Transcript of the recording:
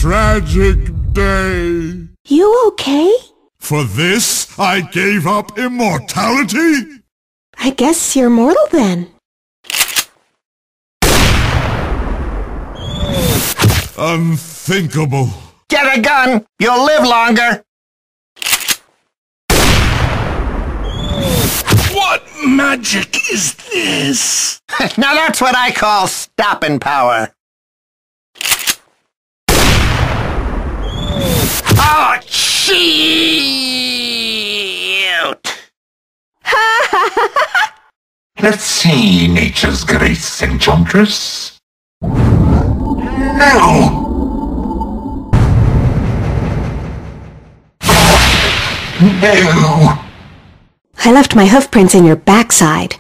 tragic day. You okay? For this, I gave up immortality? I guess you're mortal then. Unthinkable. Get a gun! You'll live longer! What magic is this? Now that's what I call stopping power. Oh, shoot! Let's see nature's grace, Enchantress. No! No! I left my hoof prints in your backside.